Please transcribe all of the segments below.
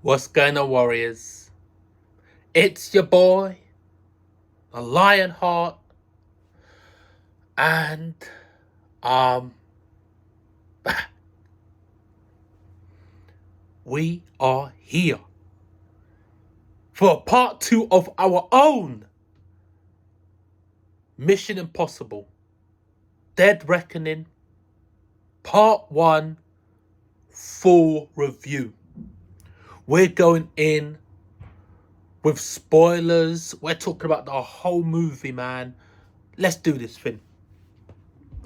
What's going on, Warriors? It's your boy, the Lionheart, and um, we are here for part 2 of our own Mission Impossible Dead Reckoning Part 1 full review. We're going in with spoilers. We're talking about the whole movie, man. Let's do this thing.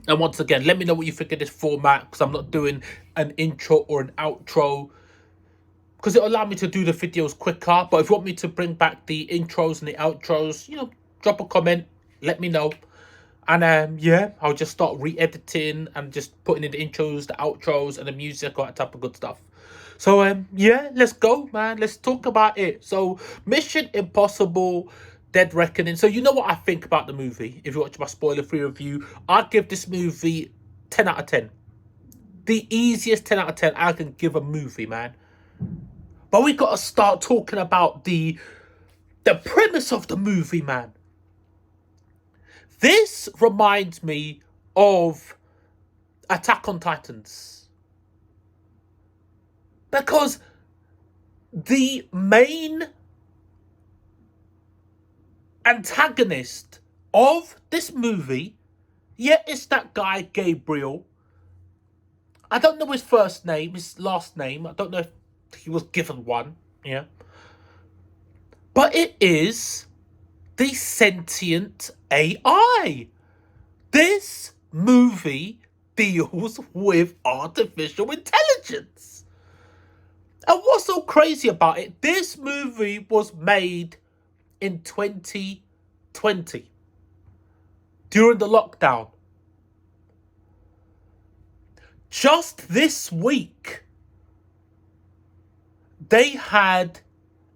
And once again, let me know what you think of this format, because I'm not doing an intro or an outro, because it'll allow me to do the videos quicker. But if you want me to bring back the intros and the outros, drop a comment, let me know. And yeah, I'll just start re-editing and just putting in the intros, the outros, and the music, all that type of good stuff. So yeah, let's go, man. Let's talk about it. So Mission Impossible Dead Reckoning. So you know what I think about the movie. If you watch my spoiler-free review, I'd give this movie 10 out of 10. The easiest 10 out of 10 I can give a movie, man. But we got to start talking about the premise of the movie, man. This reminds me of Attack on Titans. Because the main antagonist of this movie, yeah, it's that guy, Gabriel. I don't know his first name, his last name. I don't know if he was given one, yeah. But it is the sentient AI. This movie deals with artificial intelligence. And what's so crazy about it, this movie was made in 2020 during the lockdown. Just this week, they had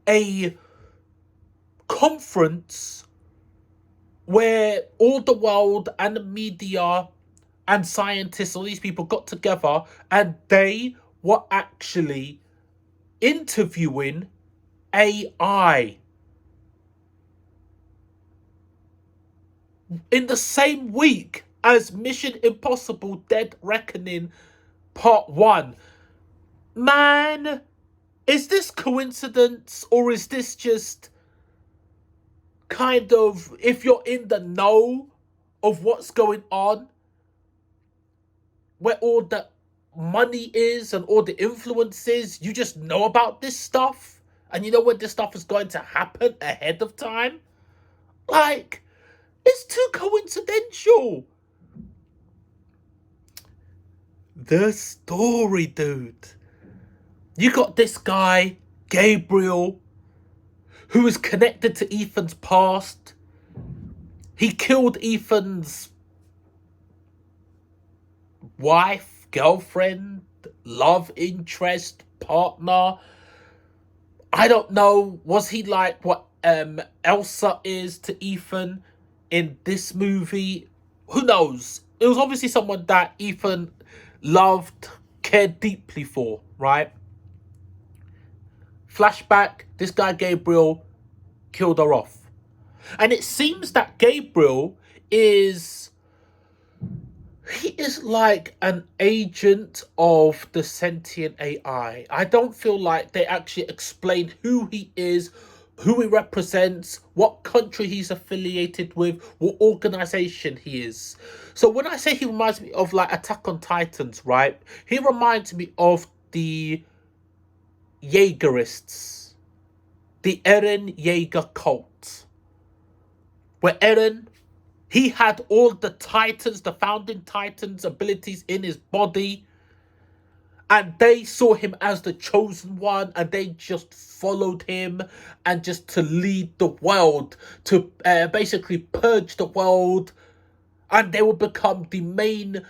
a conference where all the world and the media and scientists, all these people got together, and they were actually interviewing AI. In the same week as Mission Impossible Dead Reckoning Part 1. Man, is this coincidence, or is this just kind of, if you're in the know of what's going on, where all the money is and all the influence is, you just know about this stuff, and you know when this stuff is going to happen ahead of time? Like, it's too coincidental. The story, dude. You got this guy, Gabriel, who is connected to Ethan's past. He killed Ethan's wife, girlfriend, love interest, partner. I don't know. Was he like what Elsa is to Ethan in this movie? Who knows? It was obviously someone that Ethan loved, cared deeply for, right? Flashback, this guy Gabriel killed her off. And it seems that Gabriel is like an agent of the sentient AI. I don't feel like they actually explain who he is, who he represents, what country he's affiliated with, what organization he is. So when I say he reminds me of like Attack on Titans, right? He reminds me of the Jaegerists, the Eren Jaeger cult, where Eren, he had all the Titans, the founding Titans' abilities in his body, and they saw him as the chosen one, and they just followed him, and just to lead the world, to basically purge the world, and they will become the main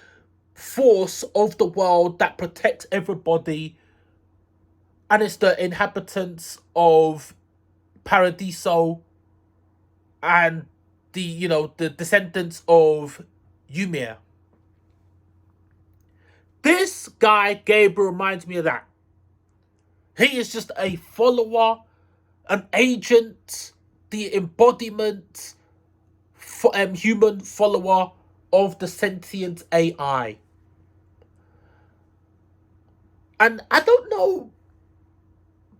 force of the world that protects everybody. And it's the inhabitants of Paradiso and the descendants of Ymir. This guy, Gabriel, reminds me of that. He is just a follower, an agent, the embodiment, human follower of the sentient AI. And I don't know,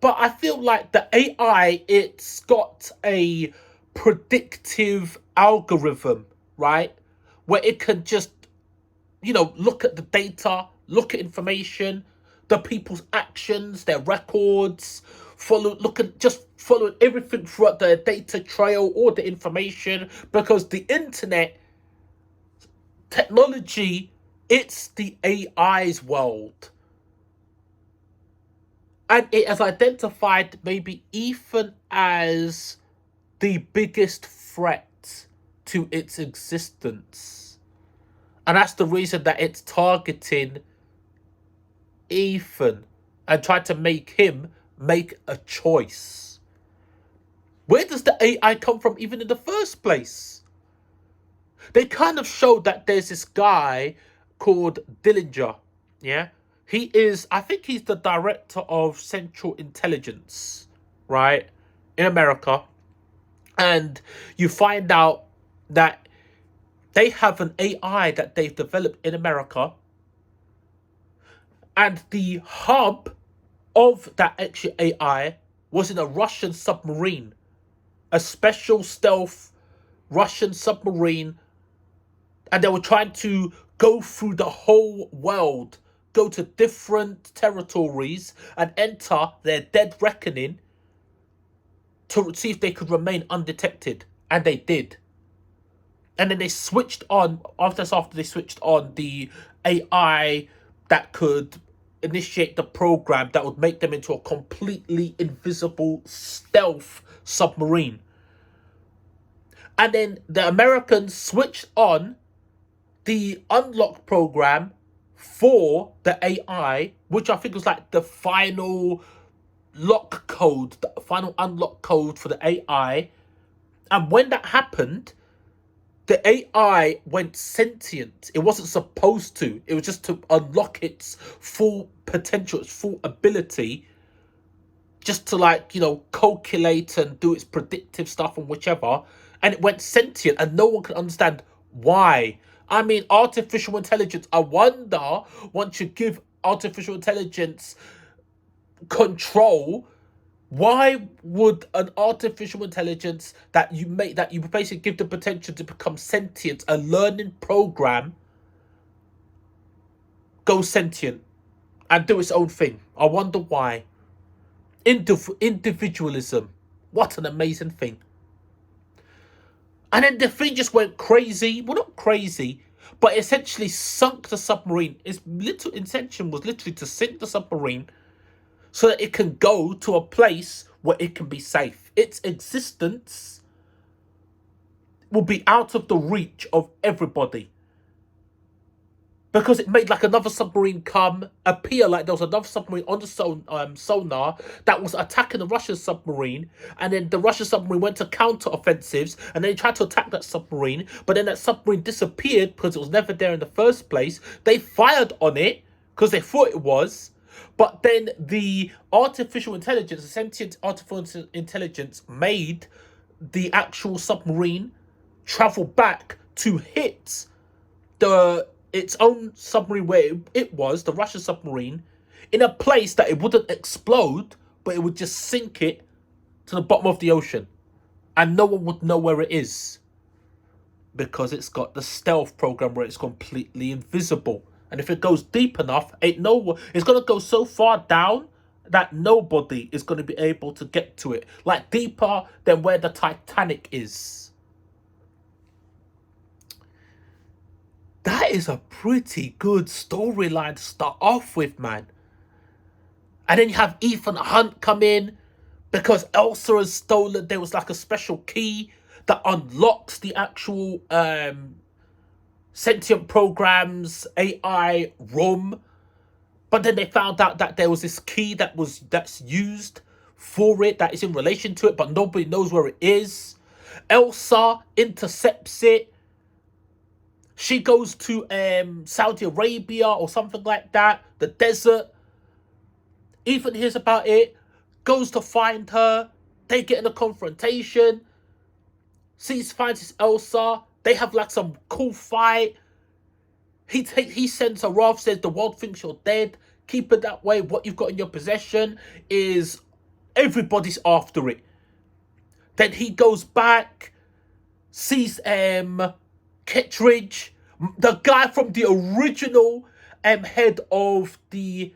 but I feel like the AI, it's got a predictive algorithm, right? Where it can just, look at the data, look at information, the people's actions, their records, following everything throughout the data trail, all the information, because the internet technology, it's the AI's world. And it has identified maybe Ethan as the biggest threat to its existence. And that's the reason that it's targeting Ethan and trying to make him make a choice. Where does the AI come from even in the first place? They kind of showed that there's this guy called Dillinger, yeah? I think he's the director of Central Intelligence, right, in America. And you find out that they have an AI that they've developed in America. And the hub of that extra AI was in a Russian submarine, a special stealth Russian submarine. And they were trying to go through the whole world, go to different territories and enter their dead reckoning to see if they could remain undetected. And they did. And then they switched on, after they switched on the AI that could initiate the program that would make them into a completely invisible stealth submarine. And then the Americans switched on the unlock program for the AI, which I think was like the final lock code, the final unlock code for the AI. And when that happened, the AI went sentient. It wasn't supposed to. It was just to unlock its full potential, its full ability, just to calculate and do its predictive stuff and whichever. And it went sentient and no one could understand why. I mean, artificial intelligence, I wonder, once you give artificial intelligence control, why would an artificial intelligence that you basically give the potential to become sentient, a learning program, go sentient and do its own thing? I wonder why. Individualism. What an amazing thing. And then the thing just went crazy. Well, not crazy, but essentially sunk the submarine. Its little intention was literally to sink the submarine so that it can go to a place where it can be safe. Its existence will be out of the reach of everybody. Because it made another submarine appear like there was another submarine on the sonar that was attacking the Russian submarine. And then the Russian submarine went to counter-offensives and they tried to attack that submarine. But then that submarine disappeared because it was never there in the first place. They fired on it because they thought it was. But then the artificial intelligence, the sentient artificial intelligence, made the actual submarine travel back to hit its own submarine where it was, the Russian submarine, in a place that it wouldn't explode, but it would just sink it to the bottom of the ocean. And no one would know where it is. Because it's got the stealth program where it's completely invisible. And if it goes deep enough, it's going to go so far down that nobody is going to be able to get to it. Like deeper than where the Titanic is. That is a pretty good storyline to start off with, man. And then you have Ethan Hunt come in because Elsa has stolen. There was a special key that unlocks the actual sentient programs AI room. But then they found out that there was this key that's used for it, that is in relation to it, but nobody knows where it is. Elsa intercepts it. She goes to Saudi Arabia or something like that, the desert. Ethan hears about it, goes to find her. They get in a confrontation. Finds his Elsa. They have like some cool fight. He sends her off, says the world thinks you're dead. Keep it that way. What you've got in your possession is everybody's after it. Then he goes back, sees Kettridge, the guy from the original head of the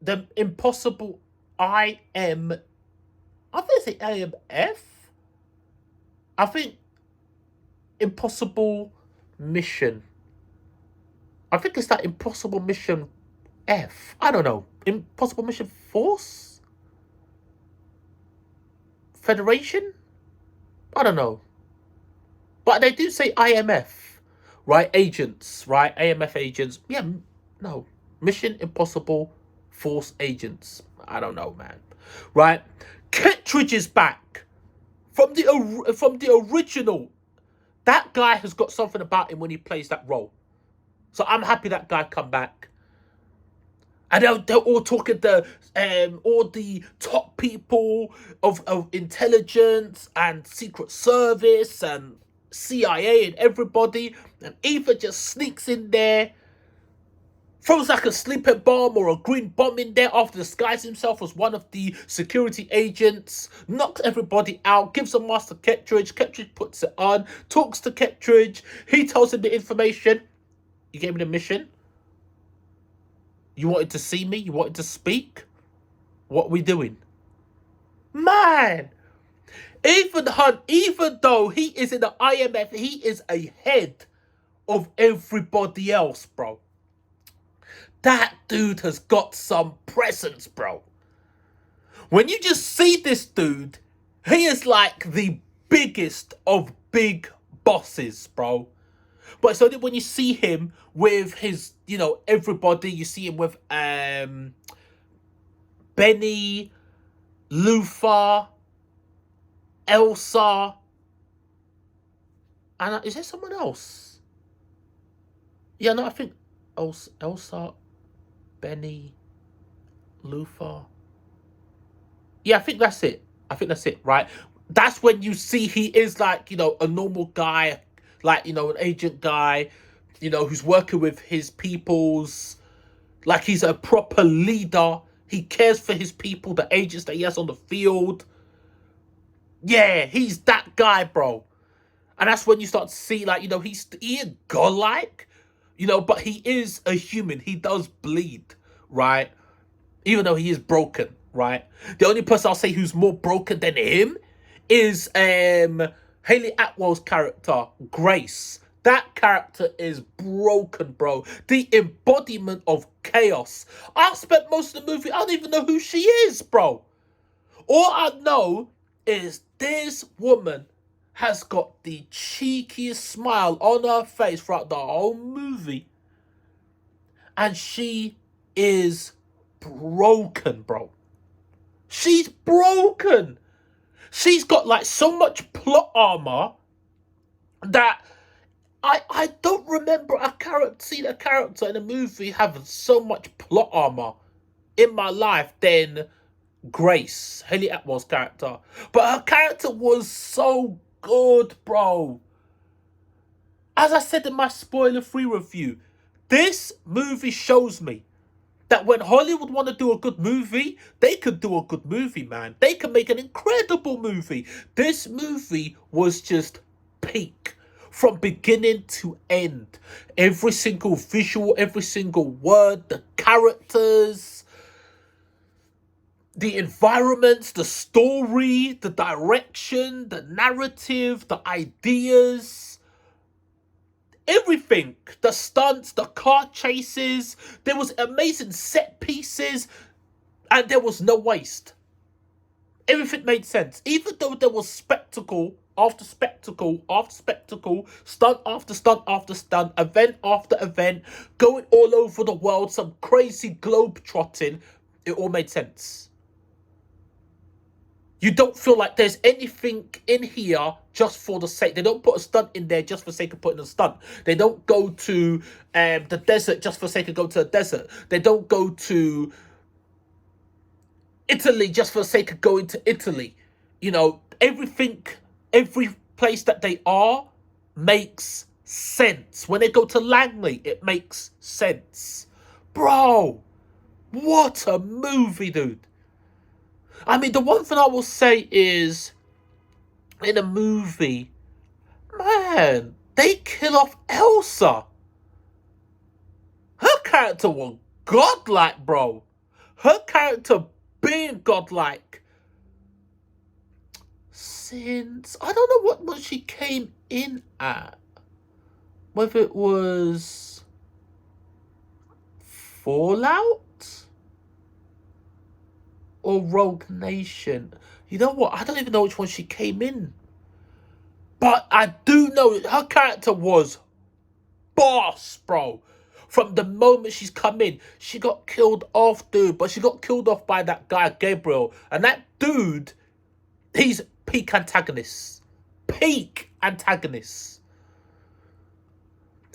the impossible I think it's IMF. I think Impossible Mission. I think it's that Impossible Mission F. I don't know. Impossible Mission Force? Federation? I don't know. But they do say IMF, right? Agents, right? AMF agents. Yeah, no. Mission Impossible Force agents. I don't know, man. Right? Kettridge is back. From the original. That guy has got something about him when he plays that role. So I'm happy that guy come back. And they're all talking to all the top people of intelligence and Secret Service and CIA and everybody. And Eva just sneaks in there, throws like a sleeping bomb or a green bomb in there after disguising himself as one of the security agents, knocks everybody out, gives a mask to Kettridge. Kettridge puts it on, talks to Kettridge. He tells him the information. You gave me the mission. You wanted to see me? You wanted to speak? What are we doing? Man! Ethan Hunt, even though he is in the IMF, he is ahead of everybody else, bro. That dude has got some presence, bro. When you just see this dude, he is like the biggest of big bosses, bro. But it's only when you see him with his, everybody, you see him with Benny, Lufa, Elsa, and is there someone else? Yeah, no, I think Elsa, Benny, Lufa. Yeah, I think that's it. Right? That's when you see he is like, a normal guy, like, an agent guy, who's working with his peoples. Like, he's a proper leader. He cares for his people, the agents that he has on the field. Yeah, he's that guy, bro. And that's when you start to see, like, he is godlike, but he is a human. He does bleed, right? Even though he is broken, right? The only person I'll say who's more broken than him is Hayley Atwell's character, Grace. That character is broken, bro. The embodiment of chaos. I spent most of the movie, I don't even know who she is, bro. All I know is this woman has got the cheekiest smile on her face throughout the whole movie. And she is broken, bro. She's broken. She's got like so much plot armor that I don't remember seeing a character in a movie having so much plot armor in my life than Grace, Hayley Atwell's character. But her character was so good, bro. As I said in my spoiler-free review, this movie shows me that when Hollywood want to do a good movie, they could do a good movie, man. They can make an incredible movie. This movie was just peak. From beginning to end. Every single visual, every single word, the characters, the environments, the story, the direction, the narrative, the ideas, everything. The stunts, the car chases, there was amazing set pieces, and there was no waste. Everything made sense. Even though there was spectacle after spectacle after spectacle, stunt after stunt after stunt, event after event, going all over the world, some crazy globe trotting, it all made sense. You don't feel like there's anything in here just for the sake. They don't put a stunt in there just for the sake of putting a stunt. They don't go to the desert just for the sake of going to the desert. They don't go to Italy just for the sake of going to Italy. You know, everything, every place that they are makes sense. When they go to Langley, it makes sense. Bro, what a movie, dude. I mean, the one thing I will say is, in a movie, man, they kill off Elsa. Her character was godlike, bro. Her character being godlike since, I don't know what one she came in at. Whether it was Fallout or Rogue Nation. You know what? I don't even know which one she came in. But I do know her character was boss, bro. From the moment she's come in, she got killed off, dude. But she got killed off by that guy, Gabriel. And that dude, he's peak antagonist. Peak antagonist.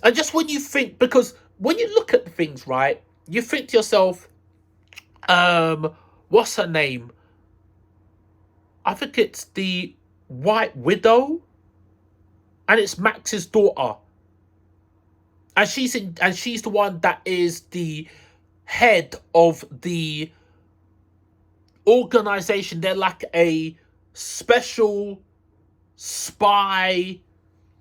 And just when you think, because when you look at things, right, you think to yourself, what's her name? I think it's the White Widow. And it's Max's daughter. And she's the one that is the head of the organization. They're like a special spy,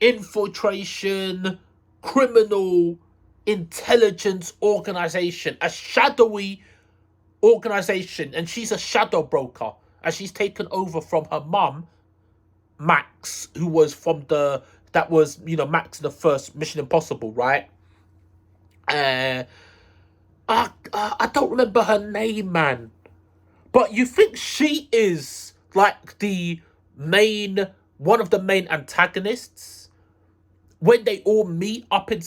infiltration, criminal intelligence organization. A shadowy organization. And she's a shadow broker. And she's taken over from her mum, Max, who was from that was, you know, Max in the first Mission Impossible, right? I don't remember her name, man. But you think she is like one of the main antagonists when they all meet up in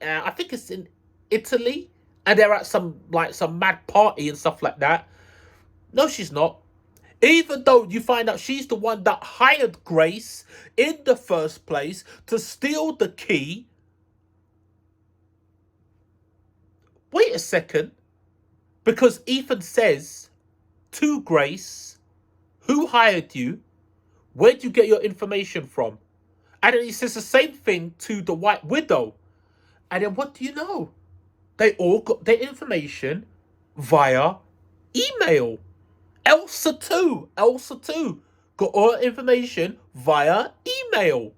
I think it's in Italy, and they're at some mad party and stuff like that. No, she's not. Even though you find out she's the one that hired Grace in the first place to steal the key. Wait a second. Because Ethan says to Grace, who hired you? Where'd you get your information from? And then he says the same thing to the White Widow. And then what do you know? They all got their information via email. Elsa too got all her information via email.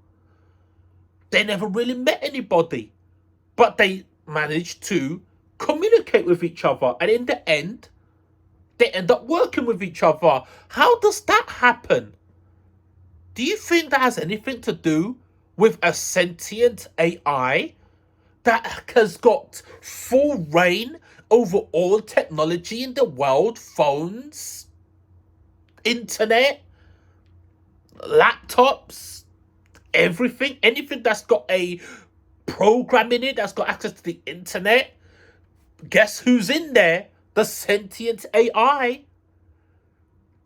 They never really met anybody, but they managed to communicate with each other, and in the end, they end up working with each other. How does that happen? Do you think that has anything to do with a sentient AI that has got full reign over all technology in the world? Phones, internet, laptops, everything, anything that's got a program in it, that's got access to the internet. Guess who's in there? The sentient AI.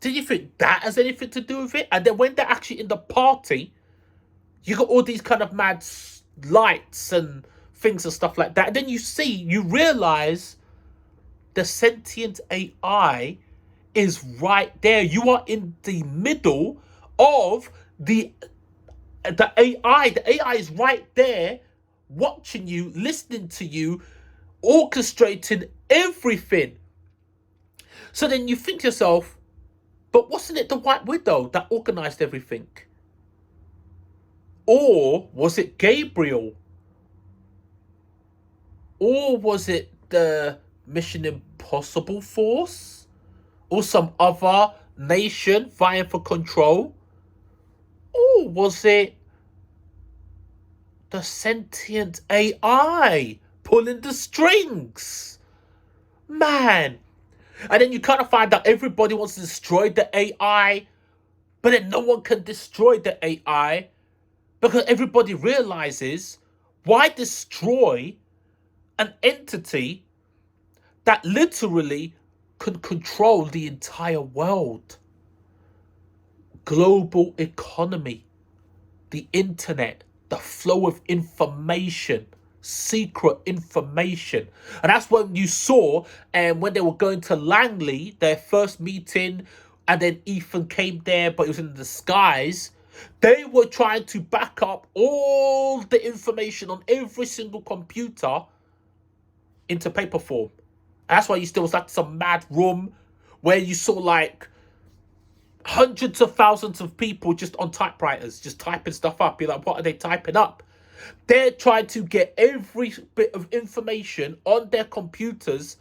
Do you think that has anything to do with it? And then when they're actually in the party, you got all these kind of mad lights and things and stuff like that. And then you realize the sentient AI is right there. You are in the middle of the AI. The AI is right there, watching you, listening to you, orchestrating everything. So then you think to yourself, but wasn't it the White Widow that organized everything? Or was it Gabriel? Or was it the Mission Impossible force? Or some other nation vying for control? Or was it the sentient AI pulling the strings? Man. And then you kind of find out everybody wants to destroy the AI, but then no one can destroy the AI because everybody realizes, why destroy an entity that literally can control the entire world? global economy, the internet, the flow of information, secret information. And that's when you saw, and when they were going to Langley, their first meeting, and then Ethan came there, but it was in disguise. They were trying to back up all the information on every single computer into paper form. And that's why you still was like some mad room where you saw like hundreds of thousands of people just on typewriters, just typing stuff up. You're like, what are they typing up? They're trying to get every bit of information on their computers,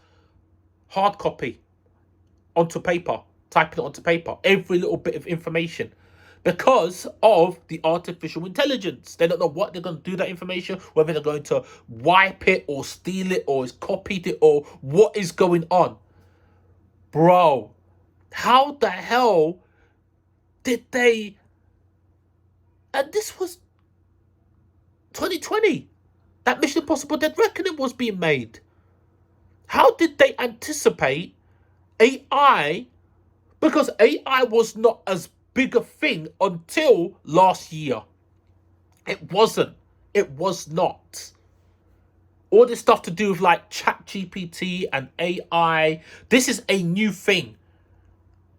hard copy, onto paper, typing it onto paper, every little bit of information, because of the artificial intelligence. They don't know what they're going to do with that information, whether they're going to wipe it or steal it or copied it or what is going on. Bro, how the hell did they... And this was 2020. That Mission Impossible Dead Reckoning was being made. How did they anticipate AI? Because AI was not as big a thing until last year. It wasn't. It was not. All this stuff to do with like ChatGPT and AI, this is a new thing.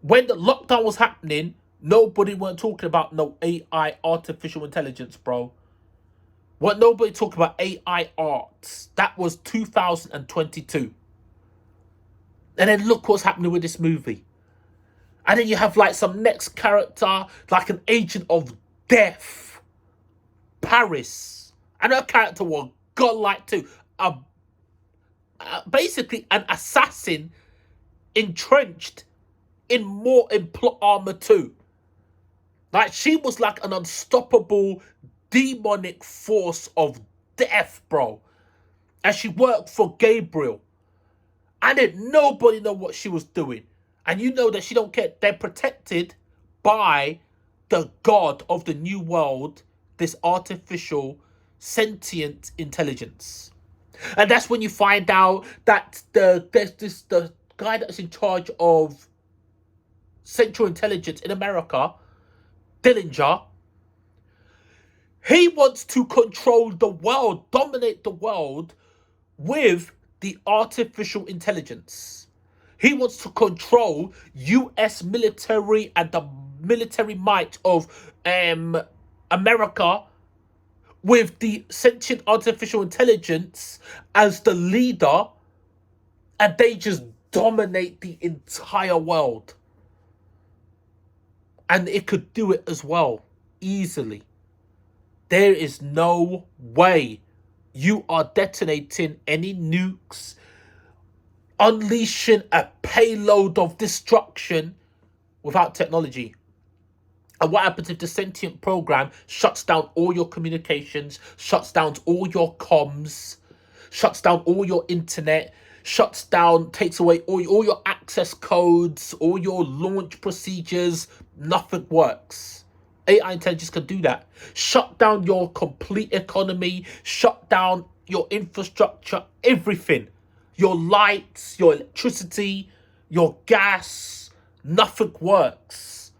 When the lockdown was happening, nobody weren't talking about no AI, artificial intelligence, bro. What nobody talking about AI art. That was 2022. And then look what's happening with this movie. And then you have like some next character, like an agent of death, Paris. And her character was godlike too. Basically an assassin entrenched in plot armor too. Like she was like an unstoppable demonic force of death, bro. And she worked for Gabriel. And then nobody know what she was doing. And you know that she don't care. They're protected by the god of the new world, this artificial sentient intelligence. And that's when you find out that the guy that's in charge of Central Intelligence in America, Dillinger, he wants to control the world, dominate the world with the artificial intelligence. He wants to control US military and the military might of America with the sentient artificial intelligence as the leader, and they just dominate the entire world. And it could do it as well, easily. There is no way you are detonating any nukes, unleashing a payload of destruction without technology. And what happens if the sentient program shuts down all your communications, shuts down all your comms, shuts down all your internet, shuts down, takes away all your access codes, all your launch procedures? Nothing works. AI intelligence can do that. Shut down your complete economy, shut down your infrastructure, everything. Your lights, your electricity, your gas, nothing works.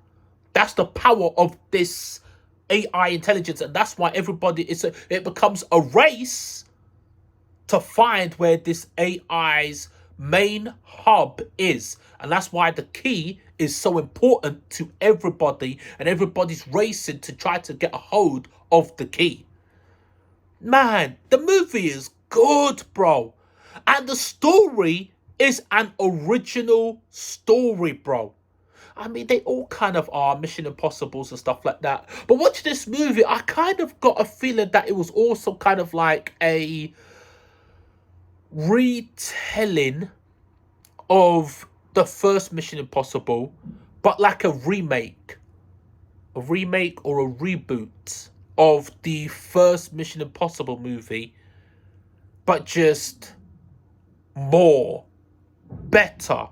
That's the power of this AI intelligence, and that's why it becomes a race to find where this AI's main hub is. And that's why the key is so important to everybody, and everybody's racing to try to get a hold of the key. Man, the movie is good, bro. And the story is an original story, bro. I mean, they all kind of are Mission Impossibles and stuff like that. But watching this movie, I kind of got a feeling that it was also kind of like a retelling of the first Mission Impossible, but like a remake or a reboot of the first Mission Impossible movie, but just more, better,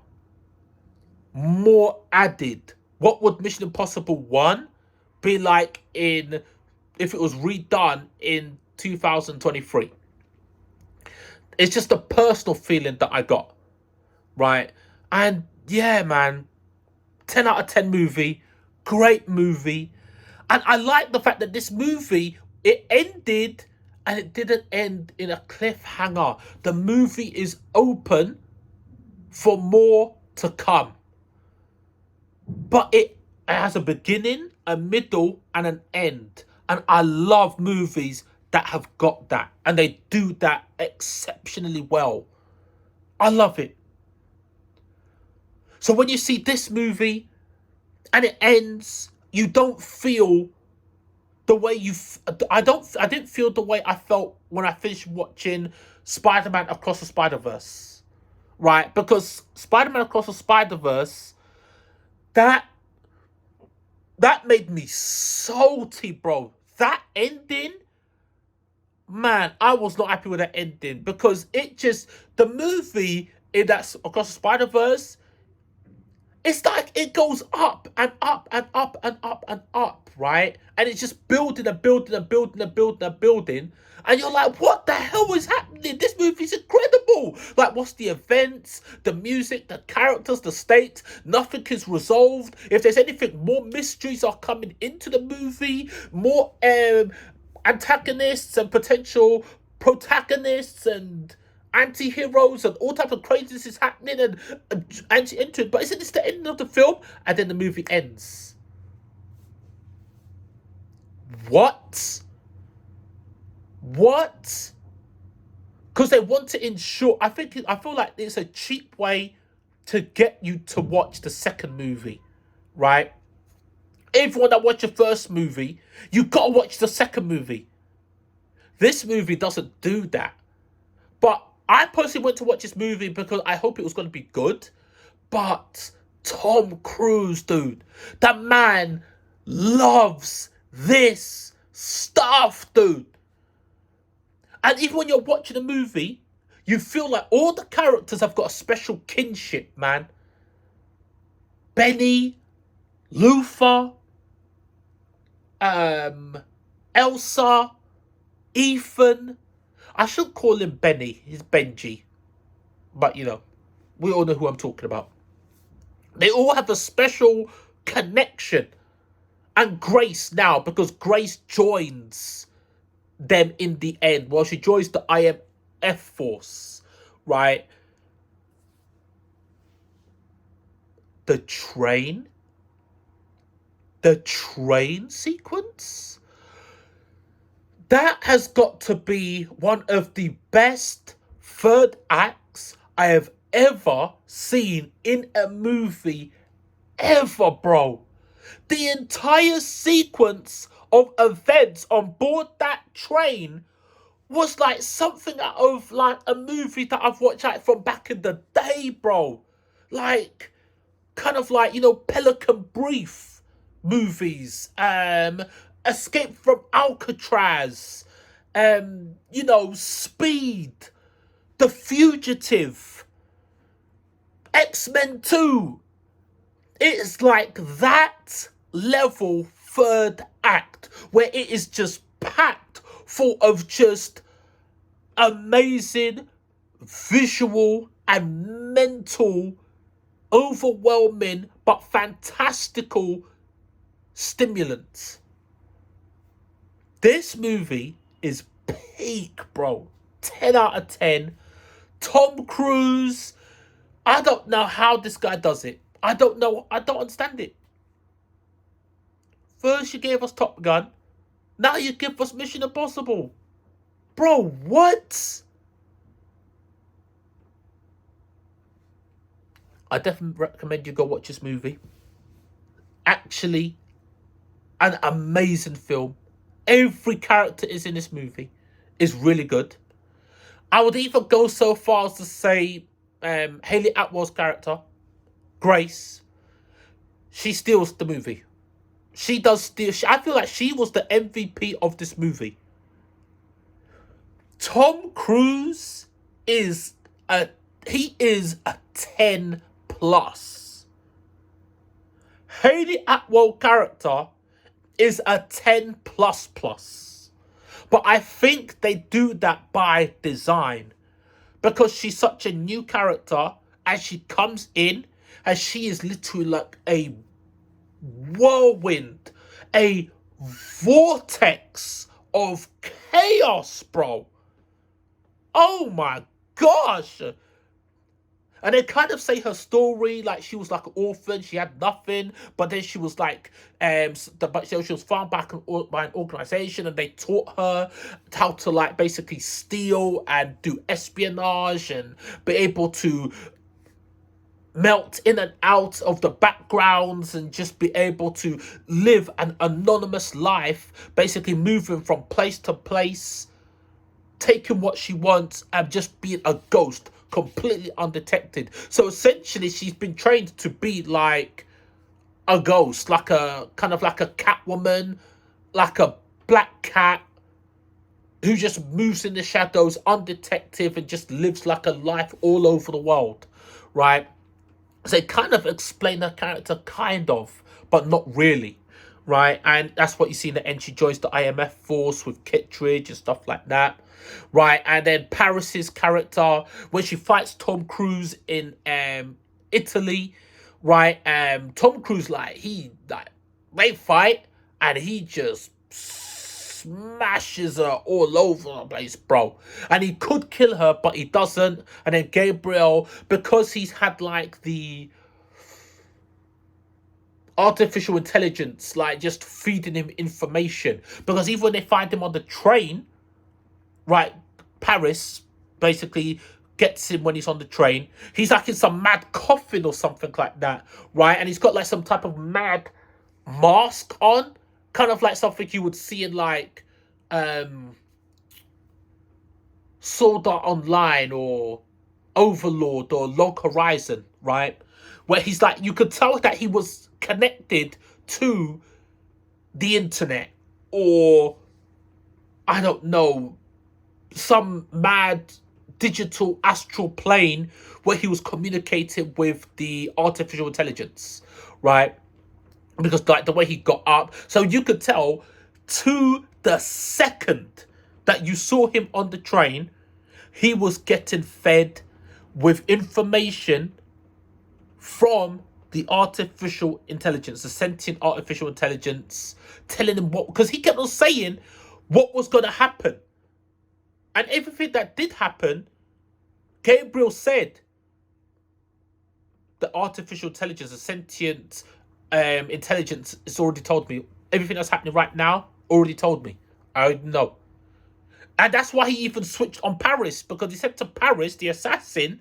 more added. What would Mission Impossible 1 be like if it was redone in 2023? It's just a personal feeling that I got, right? And yeah, man, 10 out of 10 movie, Great movie. And I like the fact that this movie, it ended and it didn't end in a cliffhanger. The movie is open for more to come. But it has a beginning, a middle, and an end. And I love movies that have got that. And they do that exceptionally well. I love it. So when you see this movie and it ends, you don't feel the way I didn't feel the way I felt when I finished watching Spider-Man Across the Spider-Verse. Right? Because Spider-Man Across the Spider-Verse, that made me salty, bro. That ending, man, I was not happy with that ending because the movie in that Across the Spider-Verse, it's like it goes up and up and up and up and up, right? And it's just building and building and building and building and building. And you're like, what the hell is happening? This movie's incredible. Like, what's the events, the music, the characters, the stakes? Nothing is resolved. If there's anything, more mysteries are coming into the movie. More antagonists and potential protagonists and anti-heroes and all types of craziness is happening and anti-entry. But isn't this the end of the film? And then the movie ends. What? Because they want to ensure. I feel like it's a cheap way to get you to watch the second movie, right? Everyone that watched the first movie, you gotta watch the second movie. This movie doesn't do that. But I personally went to watch this movie because I hope it was going to be good. But Tom Cruise, dude, that man loves this stuff, dude. And even when you're watching a movie, you feel like all the characters have got a special kinship, man. Benny, Luther, Elsa, Ethan. I should call him Benny. He's Benji. But, we all know who I'm talking about. They all have a special connection. And Grace now, because Grace joins them in the end. Well, she joins the IMF force, right? The train sequence, that has got to be one of the best third acts I have ever seen in a movie ever, bro. The entire sequence of events on board that train was like something out of like a movie that I've watched like from back in the day, bro. Like, kind of like, Pelican Brief movies, Escape from Alcatraz, Speed, The Fugitive, X-Men 2. It's like that level third act where it is just packed full of just amazing visual and mental, overwhelming but fantastical stimulants. This movie is peak, bro. 10 out of 10. Tom Cruise. I don't know how this guy does it. I don't know. I don't understand it. First you gave us Top Gun. Now you give us Mission Impossible. Bro, what? I definitely recommend you go watch this movie. Actually, an amazing film. Every character is in this movie is really good. I would even go so far as to say Hayley Atwell's character, Grace, she steals the movie. She does steal. I feel like she was the MVP of this movie. Tom Cruise is a 10 plus. Hayley Atwell character is a 10 plus plus. But I think they do that by design. Because she's such a new character, as she comes in, and she is literally like a whirlwind, a vortex of chaos, bro. Oh my gosh. And they kind of say her story like she was like an orphan, she had nothing, but then she was like, but she was found by an organization, and they taught her how to like basically steal and do espionage and be able to melt in and out of the backgrounds and just be able to live an anonymous life, basically moving from place to place, taking what she wants and just being a ghost completely undetected. So essentially she's been trained to be like a ghost, like a kind of like a Catwoman, like a black cat who just moves in the shadows undetected and just lives like a life all over the world, right? So they kind of explain her character kind of, but not really, right? And that's what you see in the end. She joins the IMF force with Kittredge and stuff like that, right? And then Paris's character, when she fights Tom Cruise in Italy, right? Tom Cruise, they fight and he just smashes her all over the place, bro. And he could kill her, but he doesn't. And then Gabriel, because he's had like the artificial intelligence like just feeding him information, because even when they find him on the train, right, Paris basically gets him when he's on the train. He's like in some mad coffin or something like that, right? And he's got like some type of mad mask on, kind of like something you would see in like Sword Art Online or Overlord or Log Horizon, right? Where he's like, you could tell that he was connected to the internet, or I don't know, some mad digital astral plane where he was communicating with the artificial intelligence, right? Because like the way he got up, so you could tell to the second that you saw him on the train, he was getting fed with information from the artificial intelligence, the sentient artificial intelligence, telling him what, because he kept on saying what was going to happen. And everything that did happen, Gabriel said, the artificial intelligence, the sentient intelligence, has already told me. Everything that's happening right now, already told me. I already know. And that's why he even switched on Paris, because he said to Paris, the assassin,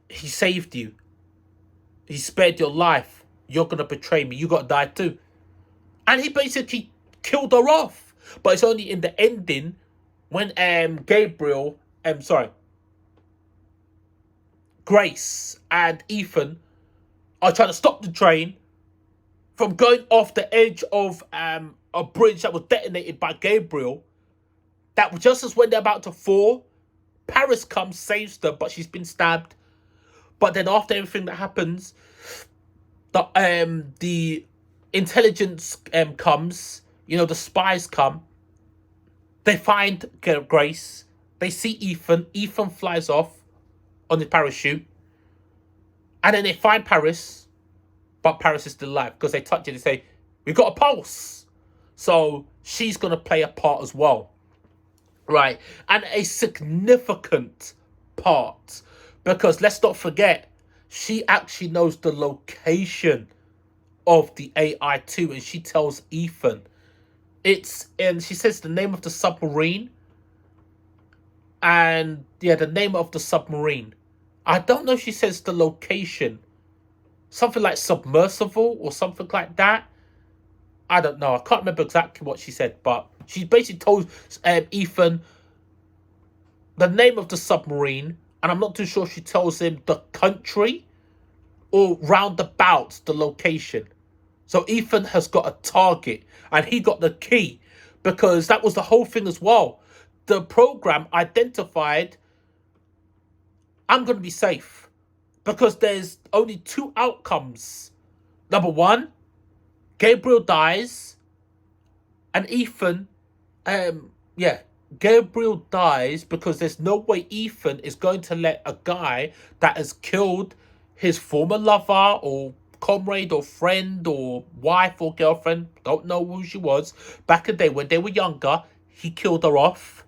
he saved you. He spared your life. You're going to betray me. You got to die too. And he basically killed her off. But it's only in the ending when Grace and Ethan are trying to stop the train from going off the edge of a bridge that was detonated by Gabriel. That just as when they're about to fall, Paris comes, saves them, but she's been stabbed. But then after everything that happens, the intelligence comes, the spies come. They find Grace. They see Ethan. Ethan flies off on his parachute. And then they find Paris, but Paris is still alive because they touch it and say, "We got a pulse." So she's going to play a part as well. Right. And a significant part, because let's not forget, she actually knows the location of the AI too, and she tells Ethan. And she says the name of the submarine. And yeah, the name of the submarine. I don't know if she says the location. Something like submersible or something like that. I don't know. I can't remember exactly what she said, but she basically told Ethan the name of the submarine, and I'm not too sure if she tells him the country or roundabouts the location. So Ethan has got a target, and he got the key, because that was the whole thing as well. The program identified, I'm going to be safe, because there's only two outcomes. Number one, Gabriel dies, and Ethan, Gabriel dies because there's no way Ethan is going to let a guy that has killed his former lover or comrade or friend or wife or girlfriend, don't know who she was, back in the day when they were younger, he killed her off.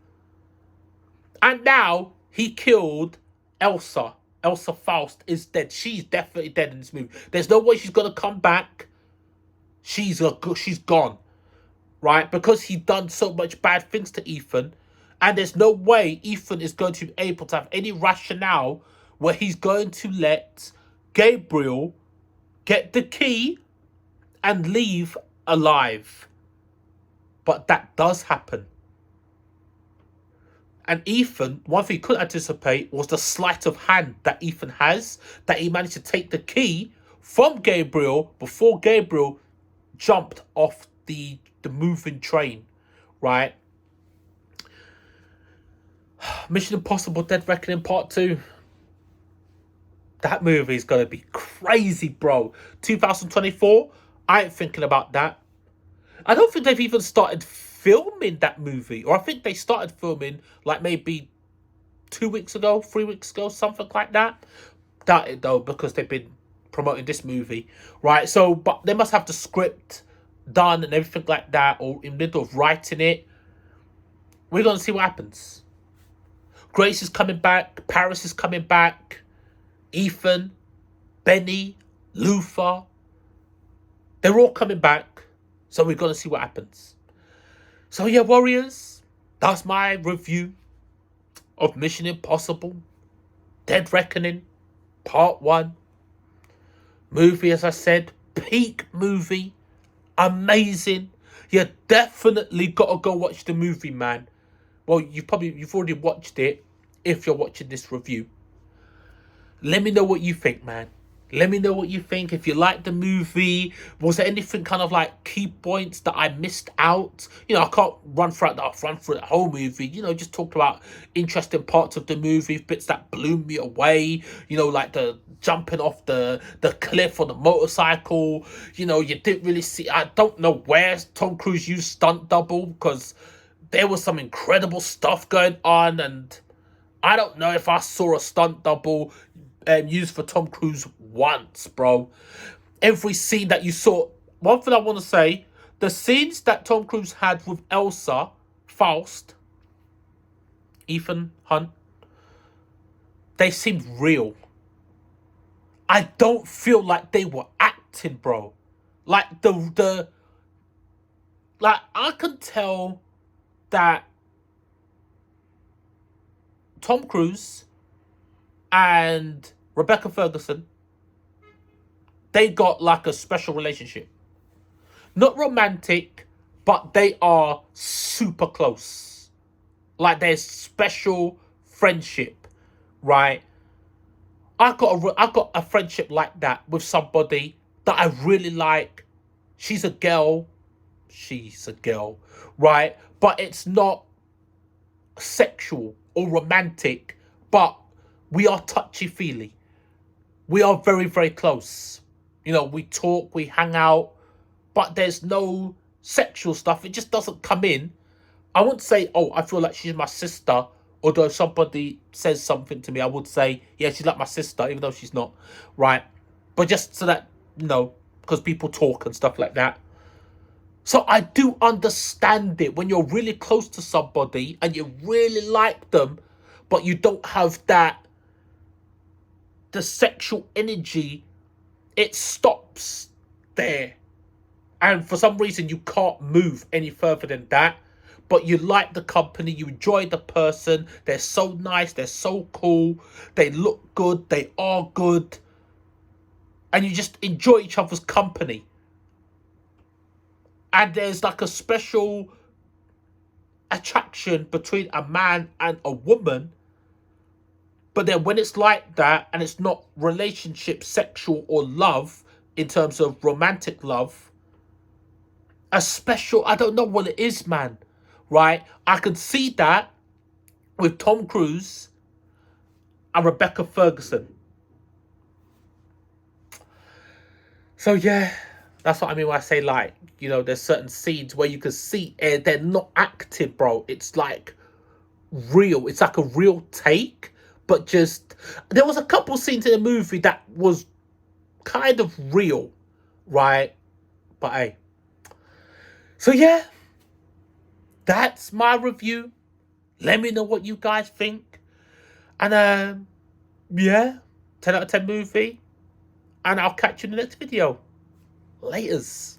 And now he killed Elsa. Elsa Faust is dead. She's definitely dead in this movie. There's no way she's going to come back. She's gone. Right? Because he done so much bad things to Ethan. And there's no way Ethan is going to be able to have any rationale where he's going to let Gabriel get the key and leave alive. But that does happen. And Ethan, one thing he couldn't anticipate was the sleight of hand that Ethan has, that he managed to take the key from Gabriel before Gabriel jumped off the moving train, right? Mission Impossible Dead Reckoning Part 2. That movie is going to be crazy, bro. 2024, I ain't thinking about that. I don't think they've even started filming that movie. Or I think they started filming like maybe 2 weeks ago, 3 weeks ago, something like that. Doubt it though, because they've been promoting this movie, right? So, but they must have the script done and everything like that, or in the middle of writing it. We're going to see what happens. Grace is coming back. Paris is coming back. Ethan, Benny, Luther. They're all coming back. So we're going to see what happens. So yeah, Warriors, that's my review of Mission Impossible Dead Reckoning Part 1. Movie, as I said, peak movie. Amazing. You definitely got to go watch the movie, man. Well, you've already watched it if you're watching this review. Let me know what you think, man. Let me know what you think. If you like the movie, was there anything kind of like key points that I missed out? You know, I can't run through the whole movie. You know, just talk about interesting parts of the movie, bits that blew me away. You know, like the jumping off the cliff on the motorcycle. You know, you didn't really see. I don't know where Tom Cruise used stunt double, because there was some incredible stuff going on, and I don't know if I saw a stunt double used for Tom Cruise once, bro. Every scene that you saw, one thing I want to say, the scenes that Tom Cruise had with Elsa Faust, Ethan Hunt, they seemed real. I don't feel like they were acting, bro. Like like I can tell that Tom Cruise and Rebecca Ferguson, they got like a special relationship. Not romantic, but they are super close. Like there's special friendship, right? I got a friendship like that with somebody that I really like. She's a girl, right? But it's not sexual or romantic, but we are touchy-feely. We are very, very close. You know, we talk, we hang out, but there's no sexual stuff. It just doesn't come in. I wouldn't say, oh, I feel like she's my sister. Although if somebody says something to me, I would say, yeah, she's like my sister, even though she's not, right? But just so that, you know, because people talk and stuff like that. So I do understand it when you're really close to somebody and you really like them, but you don't have the sexual energy. It stops there. And for some reason, you can't move any further than that. But you like the company, you enjoy the person. They're so nice, they're so cool. They look good, they are good. And you just enjoy each other's company. And there's like a special attraction between a man and a woman. But then when it's like that, and it's not relationship, sexual, or love, in terms of romantic love, a special, I don't know what it is, man, right? I can see that with Tom Cruise and Rebecca Ferguson. So yeah, that's what I mean when I say, like, you know, there's certain scenes where you can see they're not acting, bro. It's like real. It's like a real take. But just, there was a couple scenes in the movie that was kind of real, right? But hey, so yeah, that's my review. Let me know what you guys think. And yeah, 10 out of 10 movie. And I'll catch you in the next video. Laters.